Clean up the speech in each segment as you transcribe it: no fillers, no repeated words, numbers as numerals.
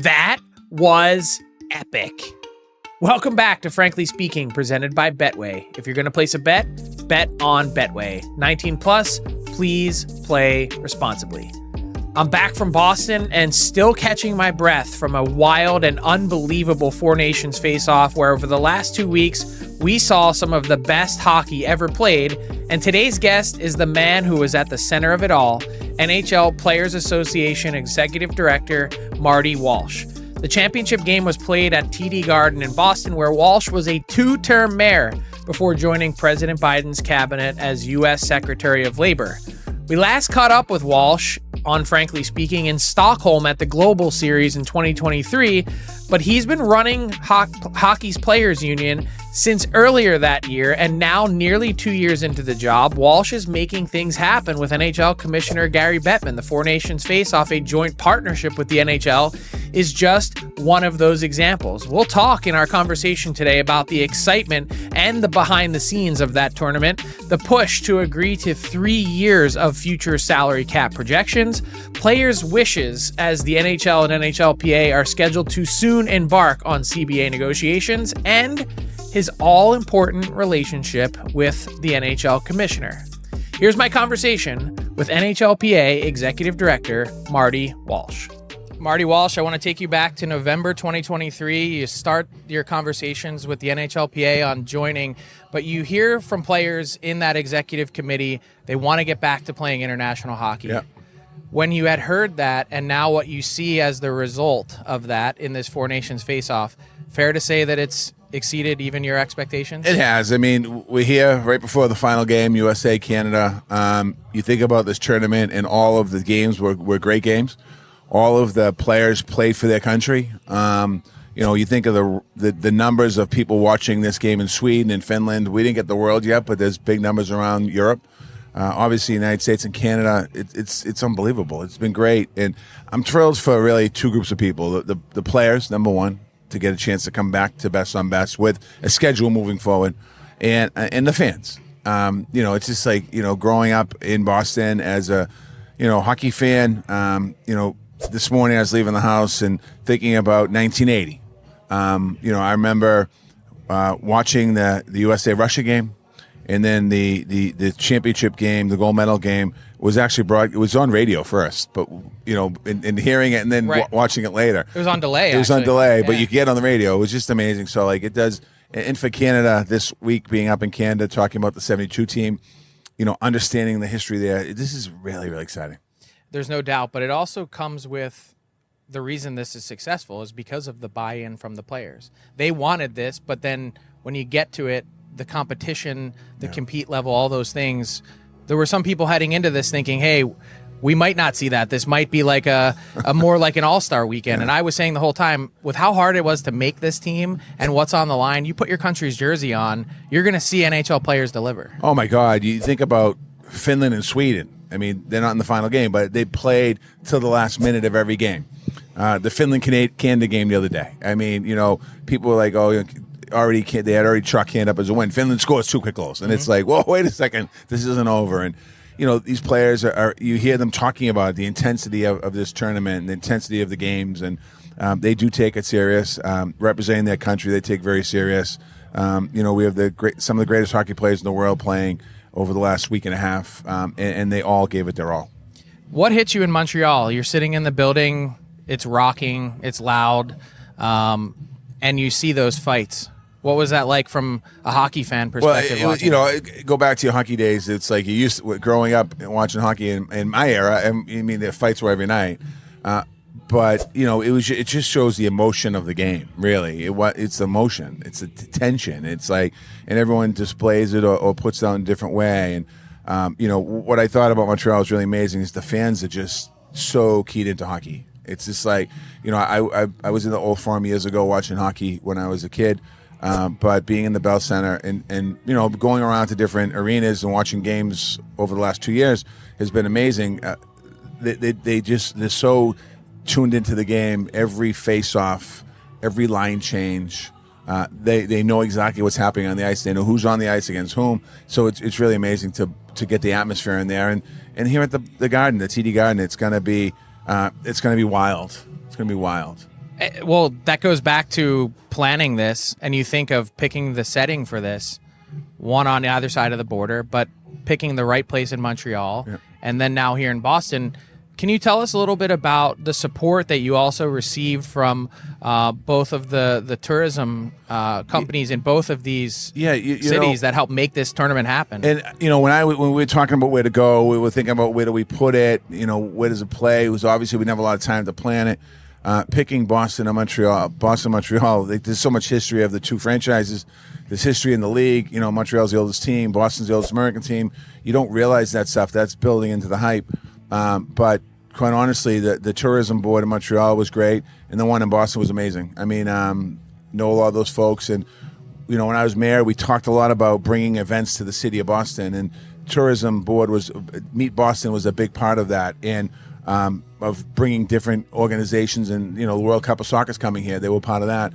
That was epic. Welcome back to Frankly Speaking, presented by Betway. If you're going to place a bet on Betway. 19 plus, please play responsibly. I'm back from Boston and still catching my breath from a wild and unbelievable Four Nations Faceoff where over the last 2 weeks, we saw some of the best hockey ever played. And today's guest is the man who was at the center of it all, NHL Players Association Executive Director Marty Walsh. The championship game was played at TD Garden in Boston, where Walsh was a two-term mayor before joining President Biden's cabinet as U.S. Secretary of Labor. We last caught up with Walsh on Frankly Speaking in Stockholm at the Global Series in 2023, but he's been running Hockey's Players Union since earlier that year, and now nearly 2 years into the job, Walsh is making things happen with NHL Commissioner Gary Bettman. The Four Nations Faceoff, a joint partnership with the NHL, is just one of those examples. We'll talk in our conversation today about the excitement and the behind the scenes of that tournament, the push to agree to 3 years of future salary cap projections, players' wishes as the NHL and NHLPA are scheduled to soon embark on CBA negotiations, and his all-important relationship with the NHL Commissioner. Here's my conversation with NHLPA Executive Director Marty Walsh. Marty Walsh, I want to take you back to November 2023. You start your conversations with the NHLPA on joining, but you hear from players in that executive committee, they want to get back to playing international hockey. Yeah. When you had heard that, and now what you see as the result of that in this Four Nations Faceoff, fair to say that it's exceeded even your expectations? It has. I mean, we're here right before the final game, USA, Canada. You think about this tournament, and all of the games were great games. All of the players played for their country. You think of the numbers of people watching this game in Sweden and Finland. We didn't get the world yet, but there's big numbers around Europe. Obviously, United States and Canada, it's unbelievable. It's been great, and I'm thrilled for really two groups of people. The players, number one, to get a chance to come back to best on best with a schedule moving forward, and the fans. It's just like, growing up in Boston as a, hockey fan. This morning I was leaving the house and thinking about 1980. I remember watching the USA Russia game. And then the championship game, the gold medal game, was actually it was on radio first, but and hearing it and then watching it later. It was on delay. It was on delay, but you could get on the radio. It was just amazing. So it does. And for Canada this week, being up in Canada, talking about the 72 team, understanding the history there, this is really, really exciting. There's no doubt, but it also comes with the reason this is successful is because of the buy-in from the players. They wanted this, but then when you get to it, the competition, the compete level, all those things, there were some people heading into this thinking, hey, we might not see that. This might be like a more like an all-star weekend. Yeah. And I was saying the whole time, with how hard it was to make this team and what's on the line, you put your country's jersey on, you're going to see NHL players deliver. Oh, my God. You think about Finland and Sweden. I mean, they're not in the final game, but they played till the last minute of every game. The Finland-Canada game the other day. I mean, people were like, oh, they had already chalked hand up as a win. Finland scores 2 quick goals, and it's like, whoa, wait a second, this isn't over. And these players are you hear them talking about the intensity of this tournament, and the intensity of the games, and they do take it serious. Representing their country, they take very serious. We have some of the greatest hockey players in the world playing over the last week and a half, and they all gave it their all. What hit you in Montreal? You're sitting in the building, it's rocking, it's loud, and you see those fights. What was that like from a hockey fan perspective? Well, go back to your hockey days. It's like you used to, growing up and watching hockey in my era. I mean, the fights were every night, but it just shows the emotion of the game. Really, it's emotion. It's a tension. It's like, and everyone displays it or puts it out in a different way. And what I thought about Montreal is really amazing is the fans are just so keyed into hockey. It's just like, I was in the Old Farm years ago watching hockey when I was a kid. But being in the Bell Center and going around to different arenas and watching games over the last 2 years has been amazing. They're so tuned into the game. Every face-off, every line change, they know exactly what's happening on the ice. They know who's on the ice against whom. So it's really amazing to get the atmosphere in there. And here at the Garden, the TD Garden, it's gonna be wild. It's gonna be wild. Well, that goes back to planning this, and you think of picking the setting for this, one on either side of the border, but picking the right place in Montreal, and then now here in Boston. Can you tell us a little bit about the support that you also received from both of the tourism companies in both of these cities that helped make this tournament happen? And when we were talking about where to go, we were thinking about where do we put it. Where does it play? It was obviously we didn't have a lot of time to plan it. Picking Boston and Montreal, there's so much history of the two franchises. There's history in the league. Montreal's the oldest team, Boston's the oldest American team. You don't realize that stuff. That's building into the hype. But quite honestly, the tourism board in Montreal was great, and the one in Boston was amazing. I mean, know a lot of those folks, and when I was mayor, we talked a lot about bringing events to the city of Boston, and tourism board Meet Boston was a big part of that, and of bringing different organizations, and the World Cup of Soccer's coming here. They were part of that.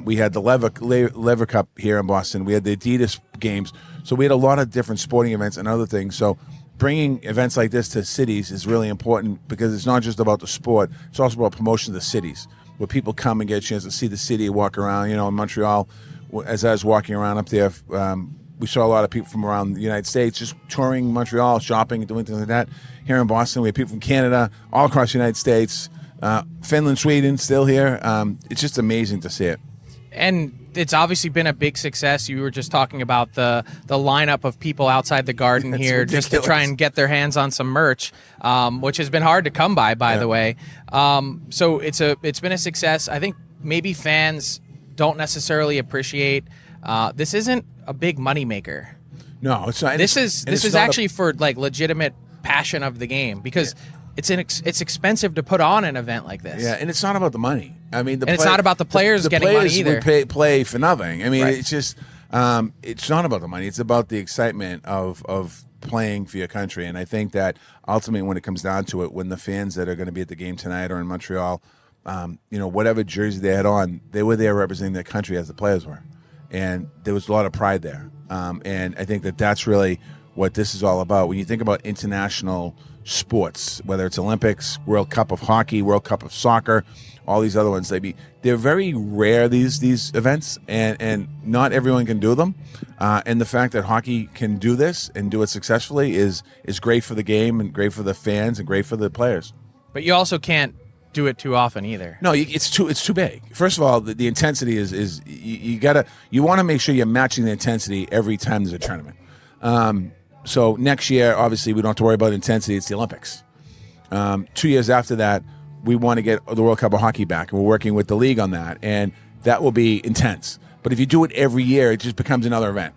We had the Lever Cup here in Boston. We had the Adidas games, so we had a lot of different sporting events and other things. So bringing events like this to cities is really important because it's not just about the sport. It's also about promotion of the cities, where people come and get a chance to see the city, walk around. In Montreal, as I was walking around up there, we saw a lot of people from around the United States just touring Montreal, shopping and doing things like that. Here in Boston, we have people from Canada, all across the United States, Finland, Sweden, still here. It's just amazing to see it. And it's obviously been a big success. You were just talking about the lineup of people outside the garden here ridiculous. Just to try and get their hands on some merch, which has been hard to come by the way. So it's been a success. I think maybe fans don't necessarily appreciate this isn't a big moneymaker. No, it's not. This is actually for like legitimate passion of the game because it's expensive to put on an event like this. Yeah, and it's not about the money. I mean, it's not about the players getting money either. The players play for nothing. I mean, right. It's just it's not about the money. It's about the excitement of playing for your country. And I think that ultimately, when it comes down to it, when the fans that are going to be at the game tonight or in Montreal, whatever jersey they had on, they were there representing their country as the players were, and there was a lot of pride there. And I think that that's really what this is all about. When you think about international sports, whether it's Olympics, World Cup of Hockey, World Cup of Soccer, all these other ones, they're very rare, these events, and not everyone can do them. And the fact that hockey can do this and do it successfully is great for the game and great for the fans and great for the players. But you also can't do it too often either. No, it's too big. First of all, the intensity is you want to make sure you're matching the intensity every time there's a tournament. So next year, obviously, we don't have to worry about intensity. It's the Olympics. 2 years after that, we want to get the World Cup of Hockey back, and we're working with the league on that, and that will be intense. But if you do it every year, it just becomes another event,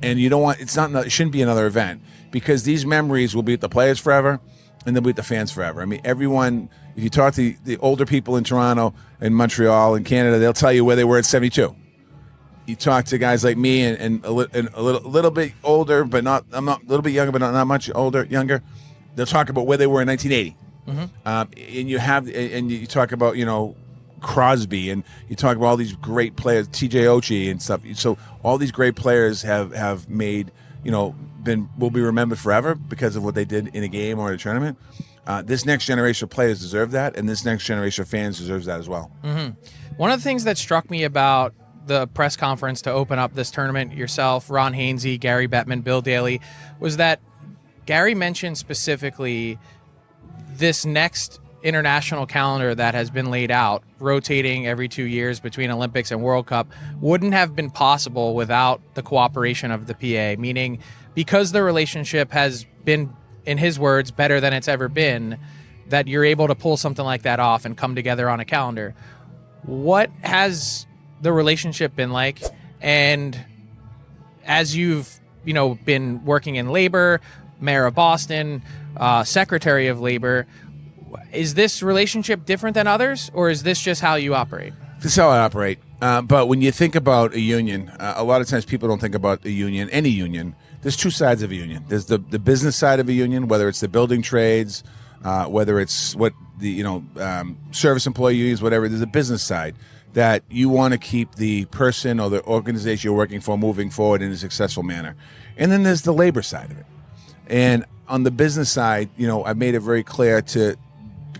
and it shouldn't be another event because these memories will be with the players forever, and they'll be with the fans forever. I mean, everyone. If you talk to the older people in Toronto and Montreal and Canada, they'll tell you where they were at 72. You talk to guys like me and a little bit older, but I'm not a little bit younger, but not much younger. They'll talk about where they were in 1980. Mm-hmm. And you talk about Crosby, and you talk about all these great players, TJ Oshie and stuff. So all these great players have made will be remembered forever because of what they did in a game or in a tournament. This next generation of players deserve that, and this next generation of fans deserves that as well. Mm-hmm. One of the things that struck me about the press conference to open up this tournament, yourself, Ron Hainsey, Gary Bettman, Bill Daly, was that Gary mentioned specifically this next international calendar that has been laid out, rotating every 2 years between Olympics and World Cup, wouldn't have been possible without the cooperation of the PA, meaning because the relationship has been, in his words, better than it's ever been, that you're able to pull something like that off and come together on a calendar. What has the relationship been like? And as you've been working in labor, mayor of Boston, secretary of labor, is this relationship different than others, or is this just how you operate? This is how I operate. But when you think about a union, a lot of times people don't think about a union, any union. There's two sides of a union. There's the business side of a union, whether it's the building trades, whether it's what the service employee unions, whatever. There's a business side that you want to keep the person or the organization you're working for moving forward in a successful manner. And then there's the labor side of it. And on the business side, I've made it very clear to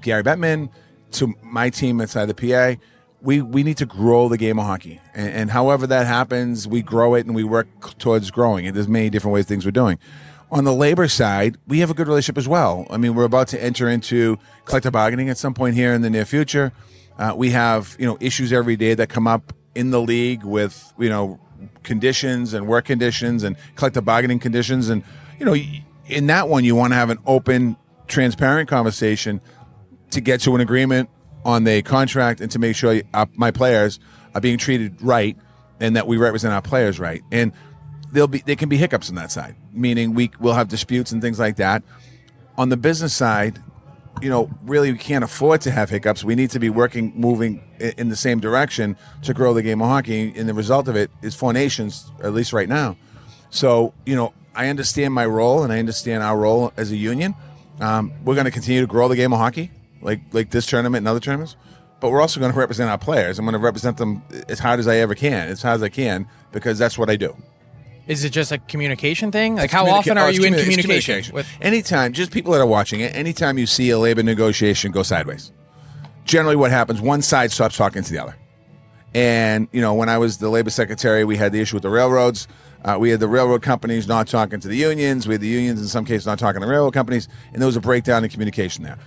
Gary Bettman, to my team inside the PA, we need to grow the game of hockey. And however that happens, we grow it and we work towards growing it. There's many different ways things we're doing. On the labor side, we have a good relationship as well. I mean, we're about to enter into collective bargaining at some point here in the near future. We have, issues every day that come up in the league with, conditions and work conditions and collective bargaining conditions. And, in that one, you want to have an open, transparent conversation to get to an agreement on the contract and to make sure my players are being treated right and that we represent our players right. And there can be hiccups on that side, meaning we'll have disputes and things like that. On the business side, really we can't afford to have hiccups. We need to be moving in the same direction to grow the game of hockey. And the result of it is Four Nations, at least right now. So, I understand my role and I understand our role as a union. We're going to continue to grow the game of hockey, like this tournament and other tournaments. But we're also going to represent our players. I'm going to represent them as hard as I ever can, as hard as I can, because that's what I do. Is it just a communication thing? Like, how often are you in communication? With anytime, just people that are watching it, anytime you see a labor negotiation go sideways, generally what happens, one side stops talking to the other. And, when I was the labor secretary, we had the issue with the railroads. We had the railroad companies not talking to the unions. We had the unions, in some cases, not talking to railroad companies. And there was a breakdown in communication there.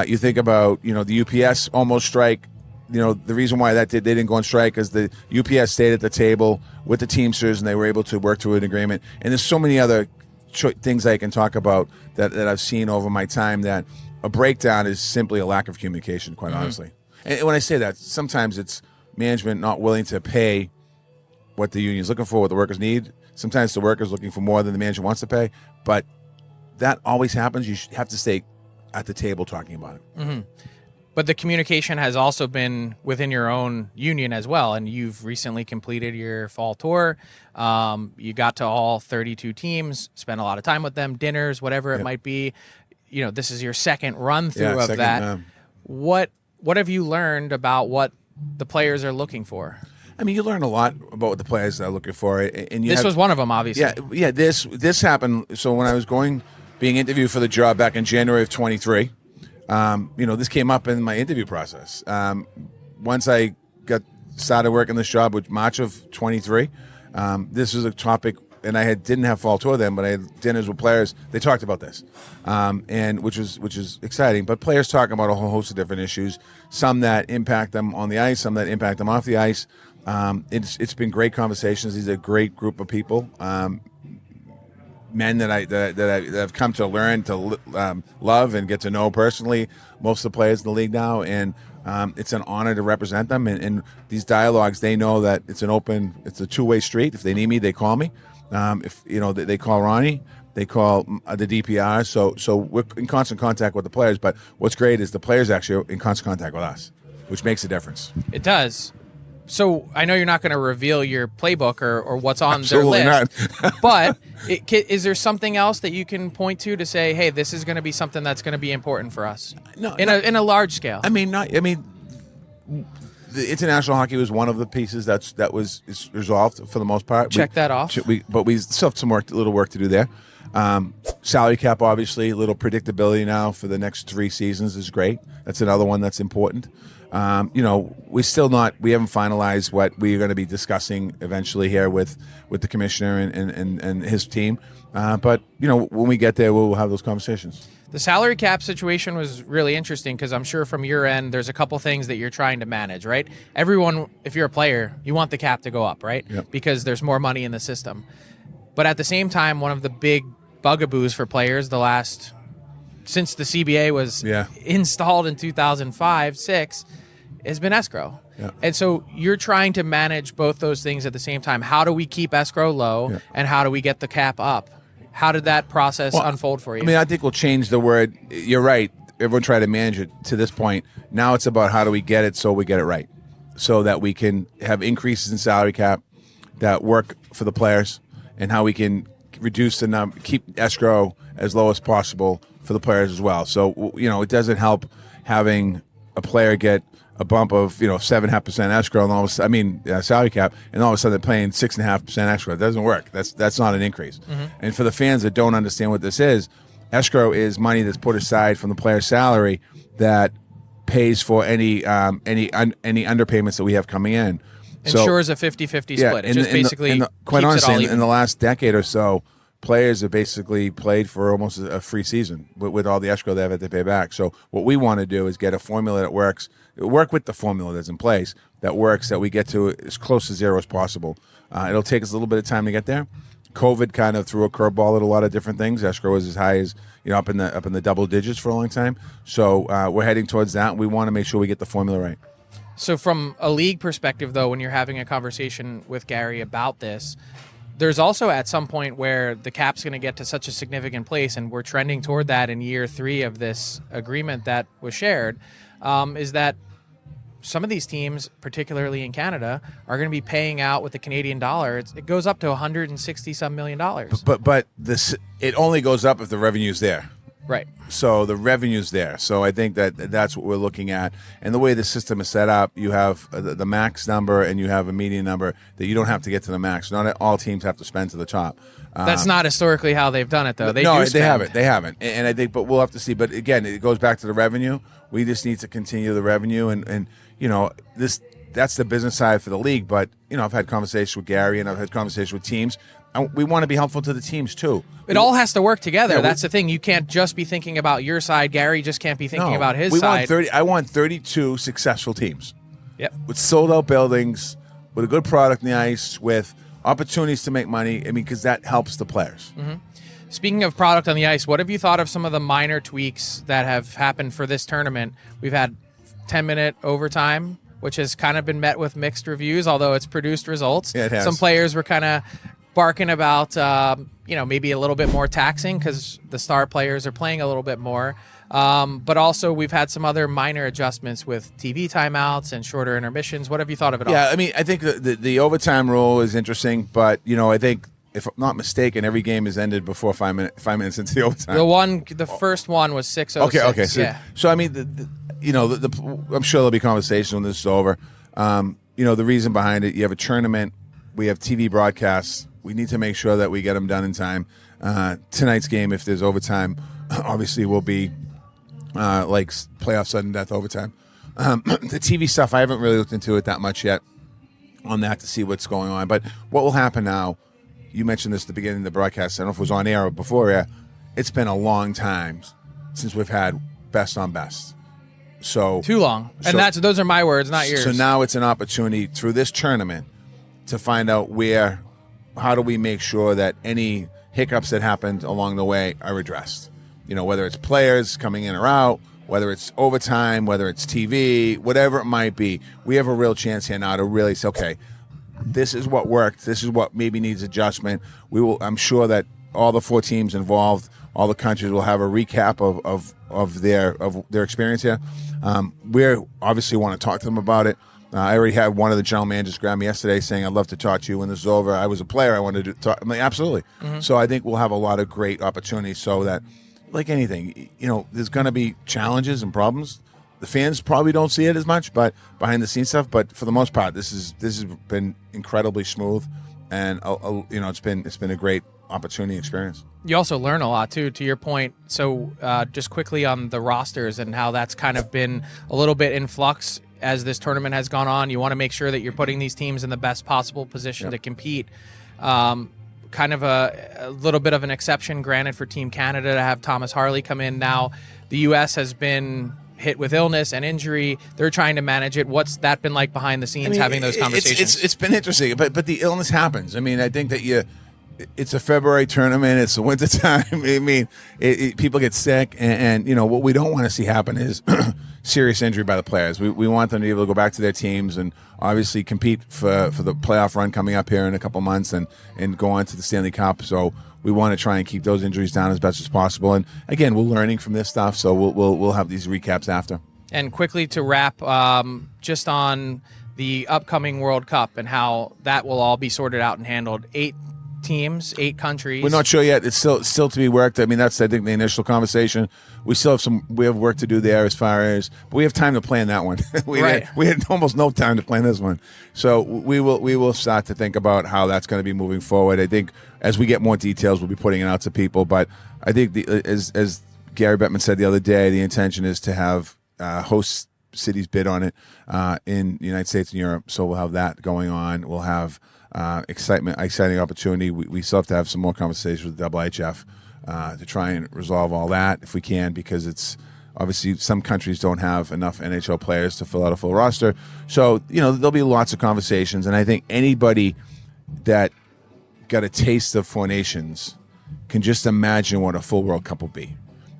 You think about, the UPS almost strike. The reason why they didn't go on strike is the UPS stayed at the table with the Teamsters and they were able to work to an agreement. And there's so many other things I can talk about that I've seen over my time that a breakdown is simply a lack of communication, quite honestly. And when I say that, sometimes it's management not willing to pay what the union's looking for, what the workers need. Sometimes the workers looking for more than the manager wants to pay. But that always happens. You have to stay at the table talking about it. Mm-hmm. But the communication has also been within your own union as well, and you've recently completed your fall tour. You got to all 32 teams, spent a lot of time with them, dinners, whatever it might be. This is your second run through of that. What have you learned about what the players are looking for? I mean, you learn a lot about what the players are looking for. And this was one of them, obviously. Yeah. This happened. So when I was being interviewed for the job back in January of 23. This came up in my interview process. Once I got started working this job, which March of 23, this was a topic, and I didn't have fall tour then, but I had dinners with players. They talked about this, and which is exciting. But players talking about a whole host of different issues, some that impact them on the ice, some that impact them off the ice. It's been great conversations. These are a great group of people. Men that I've come to learn to love and get to know personally, most of the players in the league now, and it's an honor to represent them. And these dialogues, they know that it's a two-way street. If they need me, they call me. If they call Ronnie, they call the DPR. So we're in constant contact with the players. But what's great is the players actually are in constant contact with us, which makes a difference. It does. So I know you're not going to reveal your playbook or what's on Absolutely their list, not. but is there something else that you can point to say, hey, this is going to be something that's going to be important for us in a large scale? The international hockey was one of the pieces that was resolved for the most part. Check that off. But we still have some little work to do there. Salary cap, obviously, a little predictability now for the next 3 seasons is great. That's another one that's important. We haven't finalized what we're going to be discussing eventually here with the commissioner and his team. But when we get there, we'll have those conversations. The salary cap situation was really interesting because I'm sure from your end, there's a couple things that you're trying to manage, right? Everyone, if you're a player, you want the cap to go up, right? Yep. Because there's more money in the system. But at the same time, one of the big bugaboos for players since the CBA was installed in 2005-06 has been escrow. Yeah. And so you're trying to manage both those things at the same time. How do we keep escrow low and how do we get the cap up? How did that process unfold for you? I think we'll change the word. You're right. Everyone tried to manage it to this point. Now it's about how do we get it so we get it right, so that we can have increases in salary cap that work for the players, and how we can reduce the number, keep escrow as low as possible for the players as well. So, it doesn't help having a player get a bump of 7.5% escrow and all of a sudden, salary cap, and all of a sudden they're paying 6.5% escrow. It doesn't work. That's not an increase. Mm-hmm. And for the fans that don't understand what this is, escrow is money that's put aside from the player's salary that pays for any underpayments that we have coming in. Ensures a 50-50 split. It just basically quite keeps honestly, it all even. in the last decade or so, players have basically played for almost a free season with all the escrow they have to pay back. So what we want to do is get a formula that work with the formula that's in place that works, that we get to as close to zero as possible. It'll take us a little bit of time to get there. COVID kind of threw a curveball at a lot of different things. Escrow was as high as up in the double digits for a long time. So we're heading towards that. We want to make sure we get the formula right. So from a league perspective, though, when you're having a conversation with Gary about this, there's also at some point where the cap's going to get to such a significant place, and we're trending toward that in year 3 of this agreement that was shared, is that some of these teams, particularly in Canada, are going to be paying out with the Canadian dollar. It goes up to $160-some million. But it only goes up if the revenue's there. Right. So the revenue's there. So I think that's what we're looking at. And the way the system is set up, you have the max number and you have a median number that you don't have to get to the max. Not all teams have to spend to the top. That's not historically how they've done it, though. They haven't. And I think, but we'll have to see. But again, it goes back to the revenue. We just need to continue the revenue, and that's the business side for the league. But I've had conversations with Gary and I've had conversations with teams. And we want to be helpful to the teams too. It all has to work together. Yeah, that's the thing. You can't just be thinking about your side. Gary just can't be thinking about his side. I want 32 successful teams. Yep. With sold out buildings, with a good product on the ice, with opportunities to make money. Because that helps the players. Mm-hmm. Speaking of product on the ice, what have you thought of some of the minor tweaks that have happened for this tournament? We've had 10-minute overtime, which has kind of been met with mixed reviews, although it's produced results. Yeah, it has. Some players were kind of barking about, maybe a little bit more taxing because the star players are playing a little bit more. But also we've had some other minor adjustments with TV timeouts and shorter intermissions. What have you thought of it all? Yeah, I think the overtime rule is interesting, but, I think, if I'm not mistaken, every game is ended before 5 minutes into the overtime. The first one was 6:06. Okay. So I'm sure there'll be conversation when this is over. The reason behind it, you have a tournament, we have TV broadcasts. We need to make sure that we get them done in time. Tonight's game, if there's overtime, obviously will be like playoff sudden death overtime. The TV stuff, I haven't really looked into it that much yet on that to see what's going on. But what will happen now, you mentioned this at the beginning of the broadcast, I don't know if it was on air or before air, it's been a long time since we've had best on best. So too long. And those are my words, not yours. So now it's an opportunity through this tournament to find out how do we make sure that any hiccups that happened along the way are addressed. Whether it's players coming in or out, whether it's overtime, whether it's TV, whatever it might be, we have a real chance here now to really say, okay, this is what worked. This is what maybe needs adjustment. I'm sure that all the 4 teams involved, all the countries will have a recap of their experience here. We obviously want to talk to them about it. I already had one of the general managers grab me yesterday saying, I'd love to talk to you when this is over. I was a player. I wanted to talk. I'm like, absolutely. Mm-hmm. So I think we'll have a lot of great opportunities so that, like anything, there's going to be challenges and problems. The fans probably don't see it as much, but behind the scenes stuff. But for the most part, this has been incredibly smooth, and it's been a great opportunity experience. You also learn a lot too, to your point. So just quickly on the rosters and how that's kind of been a little bit in flux as this tournament has gone on. You want to make sure that you're putting these teams in the best possible position to compete. Kind of a little bit of an exception, granted, for Team Canada to have Thomas Harley come in. Now, the U.S. has been hit with illness and injury. They're trying to manage it. What's that been like behind the scenes, having those conversations? It's been interesting, but the illness happens. I think that it's a February tournament. It's the winter time. People get sick, and what we don't want to see happen is serious injury by the players. We want them to be able to go back to their teams and obviously compete for the playoff run coming up here in a couple months and go on to the Stanley Cup. So we want to try and keep those injuries down as best as possible. And again, we're learning from this stuff, so we'll have these recaps after. And quickly to wrap, just on the upcoming World Cup and how that will all be sorted out and handled. 8 teams, 8 countries. We're not sure yet. It's still to be worked. That's, I think, the initial conversation. We have work to do there as far as, but we have time to plan that one. We had almost no time to plan this one. So we will start to think about how that's going to be moving forward. I think as we get more details, we'll be putting it out to people. But I think as Gary Bettman said the other day, the intention is to have host cities bid on it in the United States and Europe. So we'll have that going on. We'll have exciting opportunity. We still have to have some more conversations with IIHF to try and resolve all that if we can, because it's obviously some countries don't have enough NHL players to fill out a full roster. So, there'll be lots of conversations. And I think anybody that got a taste of Four Nations can just imagine what a full World Cup will be.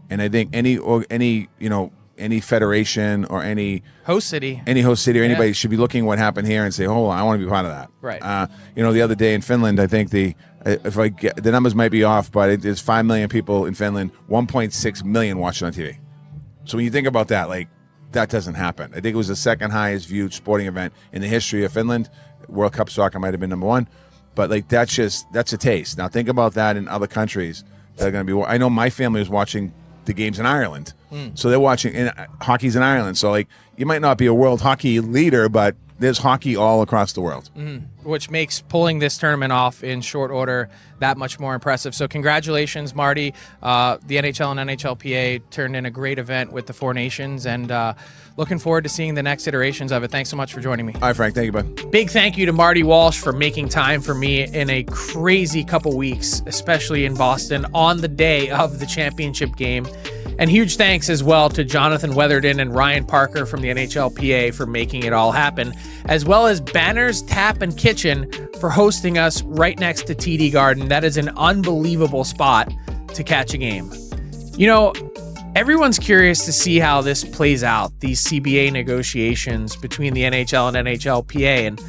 And I think any federation or any host city or anybody should be looking at what happened here and say, "Oh, I want to be part of that." Right. The other day in Finland, I think the numbers might be off, but there's 5 million people in Finland, 1.6 million watching on TV. So when you think about that, that doesn't happen. I think it was the second highest viewed sporting event in the history of Finland. World Cup soccer might have been number one, but that's a taste. Now think about that in other countries that are going to be. I know my family was watching the games in Ireland, so they're watching. And hockey's in Ireland, so you might not be a world hockey leader, but there's hockey all across the world. Which makes pulling this tournament off in short order that much more impressive. So congratulations, Marty. The NHL and NHLPA turned in a great event with the Four Nations, and looking forward to seeing the next iterations of it. Thanks so much for joining me. All right, Frank. Thank you, bud. Big thank you to Marty Walsh for making time for me in a crazy couple weeks, especially in Boston on the day of the championship game. And huge thanks as well to Jonathan Weatherden and Ryan Parker from the NHLPA for making it all happen, as well as Banners Tap and Kitchen for hosting us right next to TD Garden. That is an unbelievable spot to catch a game. Everyone's curious to see how this plays out, these CBA negotiations between the NHL and NHLPA. And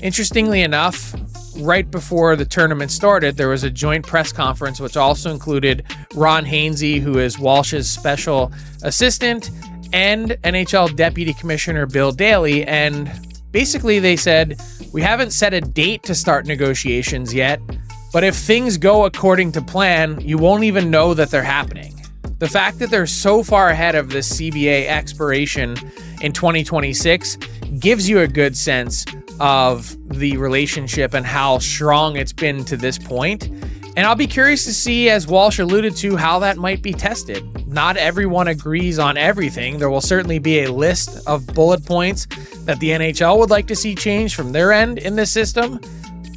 interestingly enough, right before the tournament started, there was a joint press conference, which also included Ron Hainsey, who is Walsh's special assistant, and NHL Deputy Commissioner Bill Daly. And basically they said, we haven't set a date to start negotiations yet, but if things go according to plan, you won't even know that they're happening. The fact that they're so far ahead of this CBA expiration in 2026 gives you a good sense of the relationship and how strong it's been to this point. And I'll be curious to see, as Walsh alluded to, how that might be tested. Not everyone agrees on everything. There will certainly be a list of bullet points that the NHL would like to see changed from their end in this system.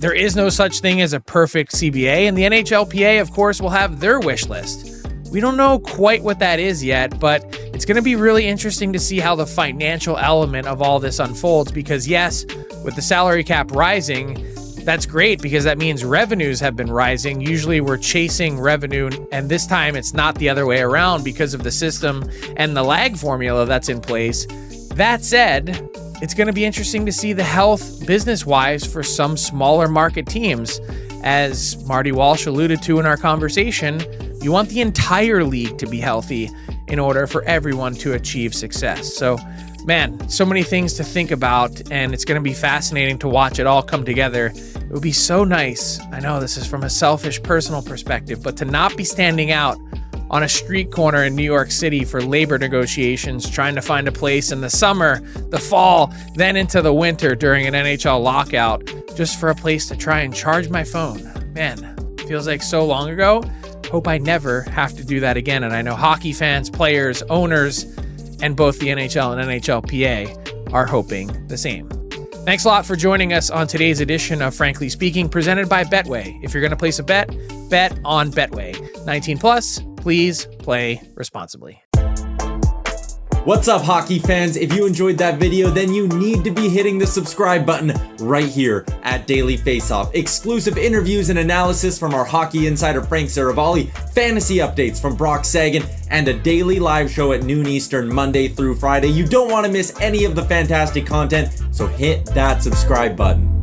There is no such thing as a perfect CBA, and the NHLPA, of course, will have their wish list. We don't know quite what that is yet, but it's going to be really interesting to see how the financial element of all this unfolds, because yes, with the salary cap rising, that's great because that means revenues have been rising. Usually we're chasing revenue, and this time it's not the other way around because of the system and the lag formula that's in place. That said, it's going to be interesting to see the health business-wise for some smaller market teams. As Marty Walsh alluded to in our conversation, you want the entire league to be healthy in order for everyone to achieve success. So, man, so many things to think about, and it's going to be fascinating to watch it all come together. It would be so nice, I know this is from a selfish personal perspective, but to not be standing out on a street corner in New York City for labor negotiations, trying to find a place in the summer, the fall, then into the winter during an NHL lockout, just for a place to try and charge my phone. Man, feels like so long ago. Hope I never have to do that again. And I know hockey fans, players, owners, and both the NHL and NHLPA are hoping the same. Thanks a lot for joining us on today's edition of Frankly Speaking, presented by Betway. If you're going to place a bet, bet on Betway. 19 plus, please play responsibly. What's up, hockey fans? If you enjoyed that video, then you need to be hitting the subscribe button right here at Daily Faceoff. Exclusive interviews and analysis from our hockey insider Frank Saravalli, fantasy updates from Brock Sagan, and a daily live show at noon Eastern, Monday through Friday. You don't want to miss any of the fantastic content, so hit that subscribe button.